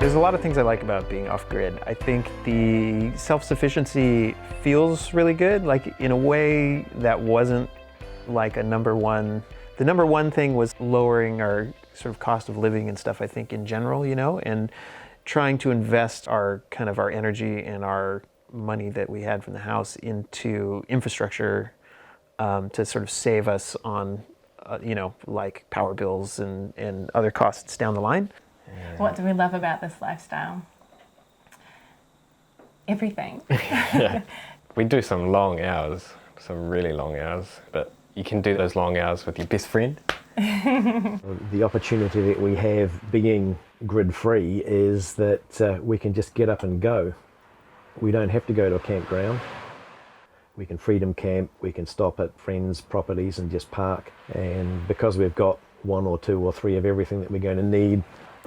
There's a lot of things I like about being off-grid. I think the self-sufficiency feels really good, like in a way that wasn't like a number one. The number one thing was lowering our sort of cost of living and stuff, I think, in general, you know, and trying to invest our kind of our energy and our money that we had from the house into infrastructure to sort of save us on, you know, like power bills and other costs down the line. What do we love about this lifestyle? Everything. Yeah. We do some long hours, some really long hours, but you can do those long hours with your best friend. The opportunity that we have being grid-free is that we can just get up and go. We don't have to go to a campground. We can freedom camp, we can stop at friends' properties and just park. And because we've got 1 or 2 or 3 of everything that we're going to need,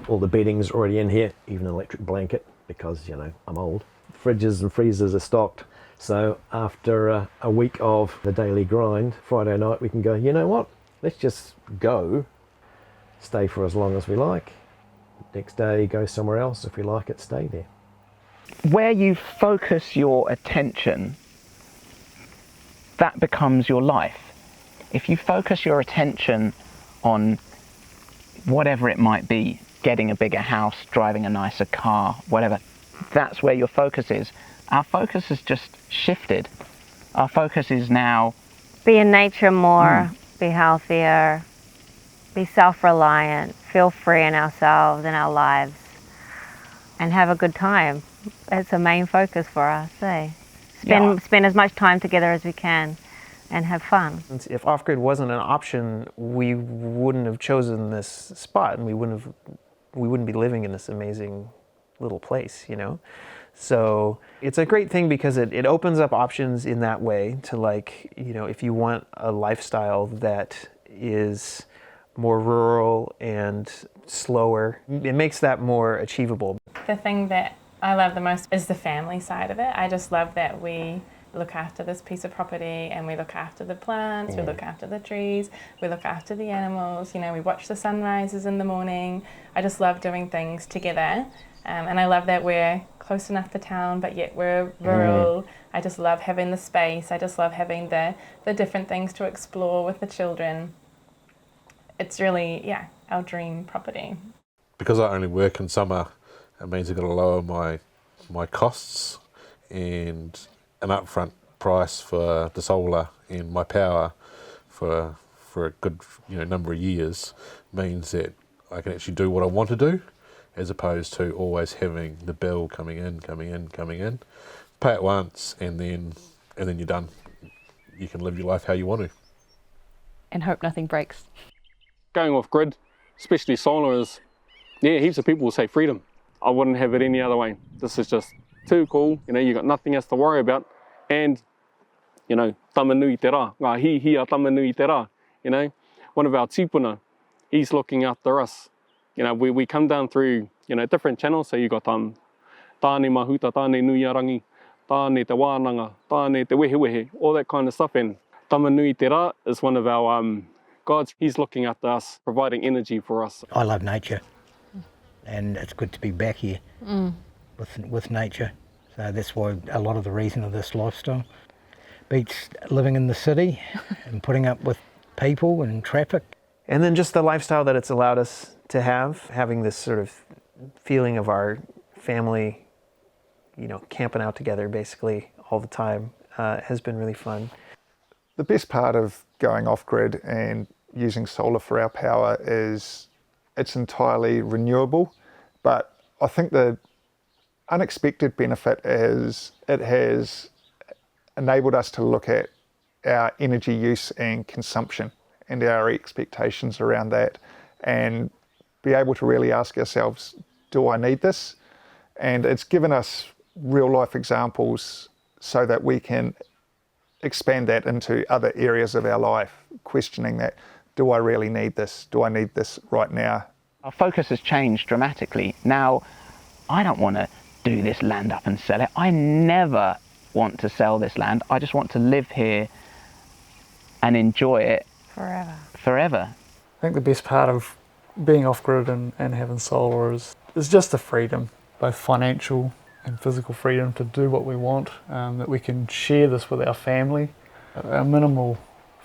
all the bedding's already in here, even an electric blanket, because, you know, I'm old. Fridges and freezers are stocked. So after a week of the daily grind, Friday night we can go, you know what, let's just go, stay for as long as we like. Next day, go somewhere else. If we like it, stay there. Where you focus your attention, that becomes your life. If you focus your attention on whatever it might be, getting a bigger house, driving a nicer car, whatever, that's where your focus is. Our focus has just shifted. Our focus is now be in nature more, be healthier, be self-reliant, feel free in ourselves and our lives, and have a good time. It's a main focus for us, eh? Spend as much time together as we can and have fun. If off-grid wasn't an option, we wouldn't have chosen this spot, and we wouldn't be living in this amazing little place, you know? So it's a great thing because it opens up options in that way to, like, you know, if you want a lifestyle that is more rural and slower, it makes that more achievable. The thing that I love the most is the family side of it. I just love that we look after this piece of property and we look after the plants, we look after the trees, we look after the animals, you know, we watch the sunrises in the morning. I just love doing things together. And I love that we're close enough to town, but yet we're rural. I just love having the space. I just love having the different things to explore with the children. It's really, yeah, our dream property. Because I only work in summer, it means I've got to lower my costs, and an upfront price for the solar and my power for a good, you know, number of years means that I can actually do what I want to do, as opposed to always having the bill coming in. Pay it once and then you're done. You can live your life how you want to. And hope nothing breaks. Going off grid, especially solar, is, yeah, heaps of people will say freedom. I wouldn't have it any other way. This is just too cool. You know, you got nothing else to worry about. And, you know, tama nui te rā, ngā hihia tama nui te rā. You know, one of our tūpuna, he's looking after us. You know, we come down through, you know, different channels. So you got tāne mahuta, tāne nuiarangi, tāne te wānanga, tāne te wehe, all that kind of stuff. And tama nui te rā is one of our gods. He's looking after us, providing energy for us. I love nature, and it's good to be back here with nature. So that's why a lot of the reason of this lifestyle. Beats living in the city and putting up with people and traffic. And then just the lifestyle that it's allowed us to have, having this sort of feeling of our family, you know, camping out together basically all the time, has been really fun. The best part of going off-grid and using solar for our power is it's entirely renewable, but I think the unexpected benefit is it has enabled us to look at our energy use and consumption and our expectations around that, and be able to really ask ourselves, do I need this? And it's given us real life examples so that we can expand that into other areas of our life, questioning that, do I really need this? Do I need this right now? Our focus has changed dramatically. Now, I don't want to do this land up and sell it. I never want to sell this land. I just want to live here and enjoy it Forever. forever. I think the best part of being off-grid and having solar is There's just the freedom, both financial and physical freedom to do what we want, that we can share this with our family, our minimal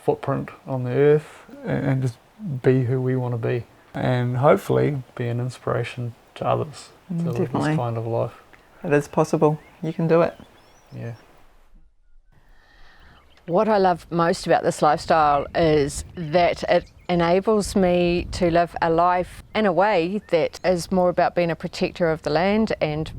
footprint on the earth, and just be who we want to be, and hopefully be an inspiration to others to live Definitely. this kind of life. It is possible. You can do it. Yeah. What I love most about this lifestyle is that it enables me to live a life in a way that is more about being a protector of the land and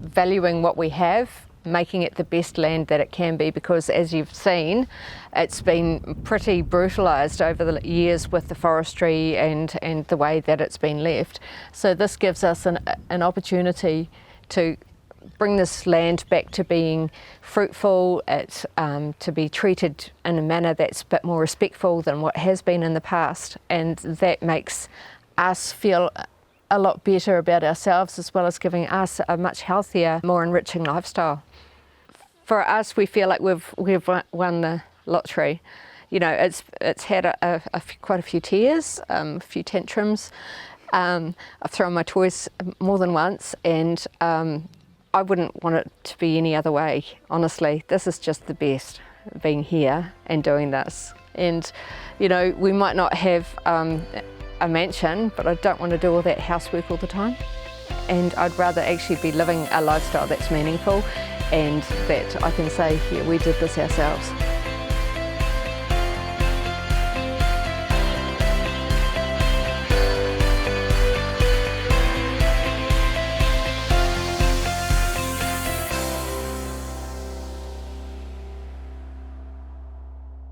valuing what we have, making it the best land that it can be, because as you've seen, it's been pretty brutalised over the years with the forestry and the way that it's been left. So this gives us an opportunity to bring this land back to being fruitful, to be treated in a manner that's a bit more respectful than what has been in the past, and that makes us feel a lot better about ourselves, as well as giving us a much healthier, more enriching lifestyle. For us, we feel like we've won the lottery. You know, it's had quite a few tears, a few tantrums. I've thrown my toys more than once, and I wouldn't want it to be any other way, honestly. This is just the best, being here and doing this. And, you know, we might not have a mansion, but I don't want to do all that housework all the time. And I'd rather actually be living a lifestyle that's meaningful and that I can say, yeah, we did this ourselves.